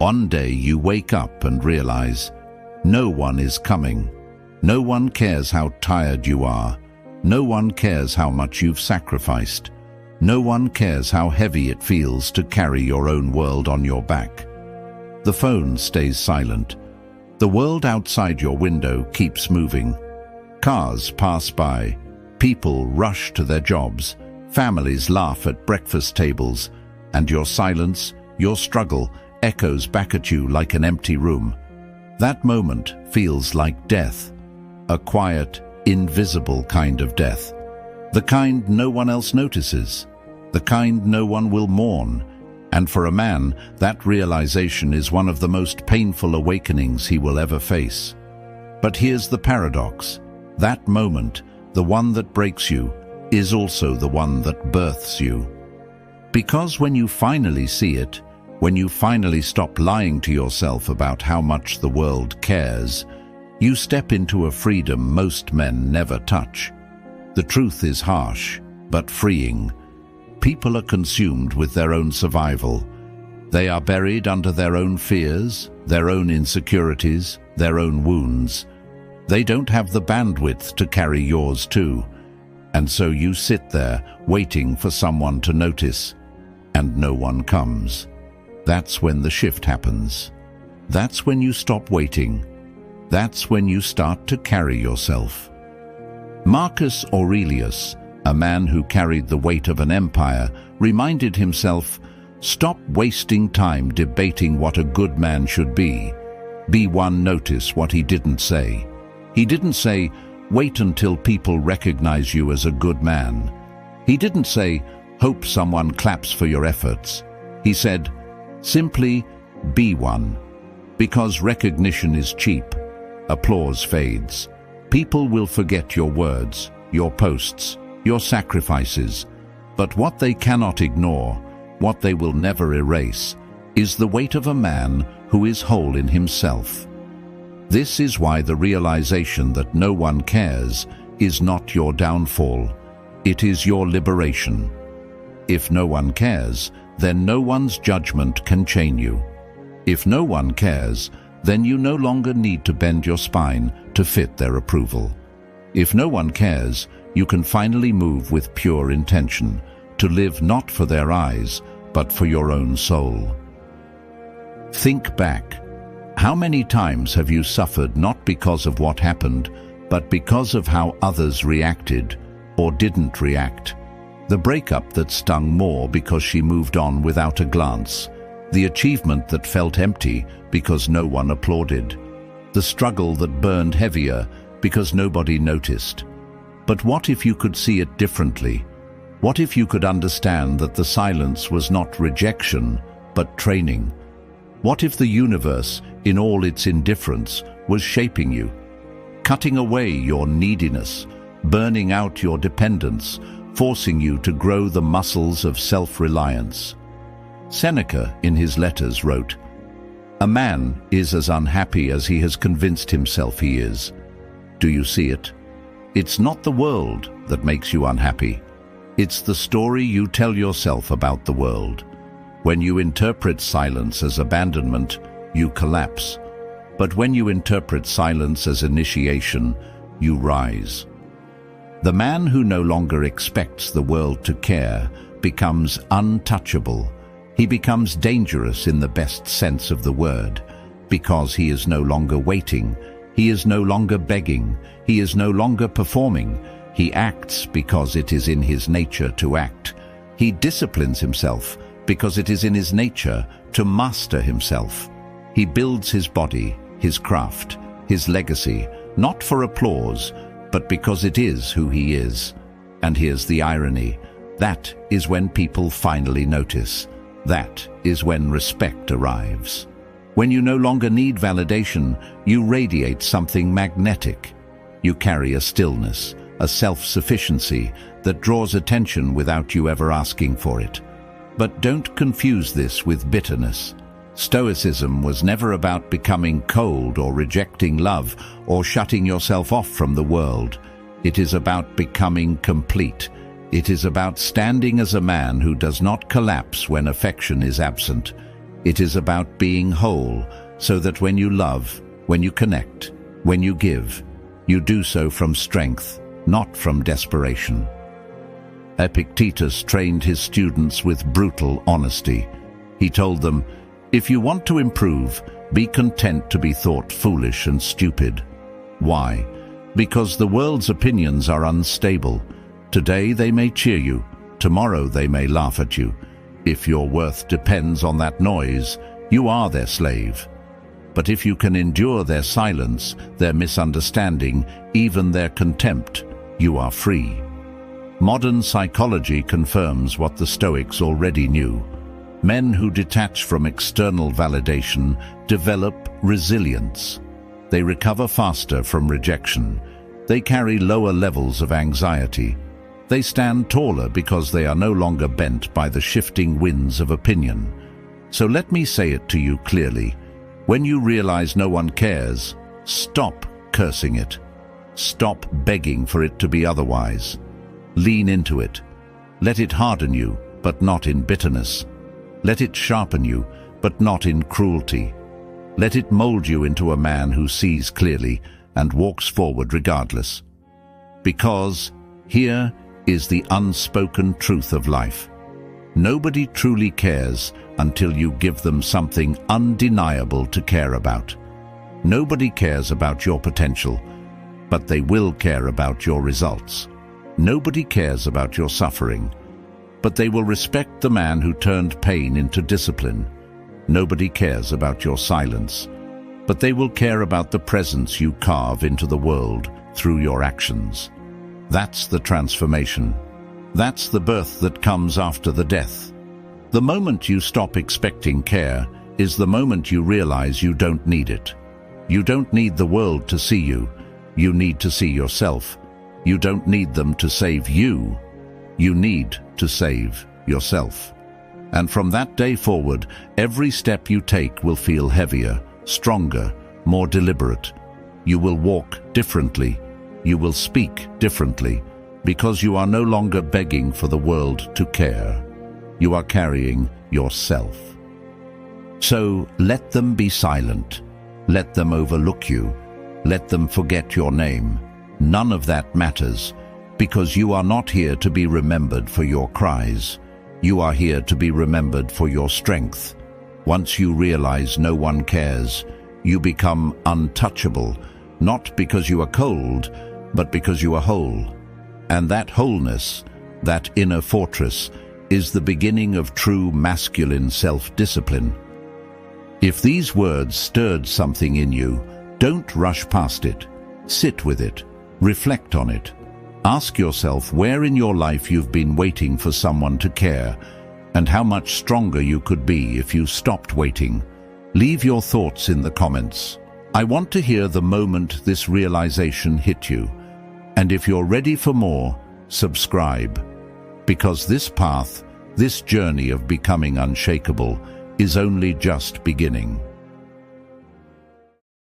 One day you wake up and realize no one is coming. No one cares how tired you are. No one cares how much you've sacrificed. No one cares how heavy it feels to carry your own world on your back. The phone stays silent. The world outside your window keeps moving. Cars pass by. People rush to their jobs. Families laugh at breakfast tables. And your silence, your struggle, echoes back at you like an empty room. That moment feels like death. A quiet, invisible kind of death. The kind no one else notices. The kind no one will mourn. And for a man, that realization is one of the most painful awakenings he will ever face. But here's the paradox. That moment, the one that breaks you, is also the one that births you. Because when you finally see it, when you finally stop lying to yourself about how much the world cares, you step into a freedom most men never touch. The truth is harsh, but freeing. People are consumed with their own survival. They are buried under their own fears, their own insecurities, their own wounds. They don't have the bandwidth to carry yours too. And so you sit there, waiting for someone to notice, and no one comes. That's when the shift happens. That's when you stop waiting. That's when you start to carry yourself. Marcus Aurelius, a man who carried the weight of an empire, reminded himself, "Stop wasting time debating what a good man should be. Be one." Notice what he didn't say. He didn't say, "Wait until people recognize you as a good man." He didn't say, "Hope someone claps for your efforts." He said, simply, "Be one." Because recognition is cheap. Applause fades. People will forget your words, your posts, your sacrifices. But what they cannot ignore, what they will never erase, is the weight of a man who is whole in himself. This is why the realization that no one cares is not your downfall. It is your liberation. If no one cares, then no one's judgment can chain you. If no one cares, then you no longer need to bend your spine to fit their approval. If no one cares, you can finally move with pure intention, to live not for their eyes, but for your own soul. Think back. How many times have you suffered not because of what happened, but because of how others reacted or didn't react? The breakup that stung more because she moved on without a glance. The achievement that felt empty because no one applauded. The struggle that burned heavier because nobody noticed. But what if you could see it differently? What if you could understand that the silence was not rejection, but training? What if the universe, in all its indifference, was shaping you, cutting away your neediness, burning out your dependence, forcing you to grow the muscles of self-reliance? Seneca, in his letters, wrote, "A man is as unhappy as he has convinced himself he is." Do you see it? It's not the world that makes you unhappy. It's the story you tell yourself about the world. When you interpret silence as abandonment, you collapse. But when you interpret silence as initiation, you rise. The man who no longer expects the world to care becomes untouchable. He becomes dangerous in the best sense of the word, because he is no longer waiting, he is no longer begging, he is no longer performing. He acts because it is in his nature to act. He disciplines himself because it is in his nature to master himself. He builds his body, his craft, his legacy, not for applause, but because it is who he is. And here's the irony. That is when people finally notice. That is when respect arrives. When you no longer need validation, you radiate something magnetic. You carry a stillness, a self-sufficiency that draws attention without you ever asking for it. But don't confuse this with bitterness. Stoicism was never about becoming cold or rejecting love or shutting yourself off from the world. It is about becoming complete. It is about standing as a man who does not collapse when affection is absent. It is about being whole, so that when you love, when you connect, when you give, you do so from strength, not from desperation. Epictetus trained his students with brutal honesty. He told them, "If you want to improve, be content to be thought foolish and stupid." Why? Because the world's opinions are unstable. Today they may cheer you, tomorrow they may laugh at you. If your worth depends on that noise, you are their slave. But if you can endure their silence, their misunderstanding, even their contempt, you are free. Modern psychology confirms what the Stoics already knew. Men who detach from external validation develop resilience. They recover faster from rejection. They carry lower levels of anxiety. They stand taller because they are no longer bent by the shifting winds of opinion. So let me say it to you clearly. When you realize no one cares, stop cursing it. Stop begging for it to be otherwise. Lean into it. Let it harden you, but not in bitterness. Let it sharpen you, but not in cruelty. Let it mold you into a man who sees clearly and walks forward regardless. Because here is the unspoken truth of life. Nobody truly cares until you give them something undeniable to care about. Nobody cares about your potential, but they will care about your results. Nobody cares about your suffering, but they will respect the man who turned pain into discipline. Nobody cares about your silence, but they will care about the presence you carve into the world through your actions. That's the transformation. That's the birth that comes after the death. The moment you stop expecting care is the moment you realize you don't need it. You don't need the world to see you. You need to see yourself. You don't need them to save you. You need to save yourself. And from that day forward, every step you take will feel heavier, stronger, more deliberate. You will walk differently. You will speak differently, because you are no longer begging for the world to care. You are carrying yourself. So let them be silent. Let them overlook you. Let them forget your name. None of that matters, because you are not here to be remembered for your cries. You are here to be remembered for your strength. Once you realize no one cares, you become untouchable, not because you are cold, but because you are whole. And that wholeness, that inner fortress, is the beginning of true masculine self-discipline. If these words stirred something in you, don't rush past it. Sit with it. Reflect on it. Ask yourself where in your life you've been waiting for someone to care, and how much stronger you could be if you stopped waiting. Leave your thoughts in the comments. I want to hear the moment this realization hit you. And if you're ready for more, subscribe. Because this path, this journey of becoming unshakable, is only just beginning.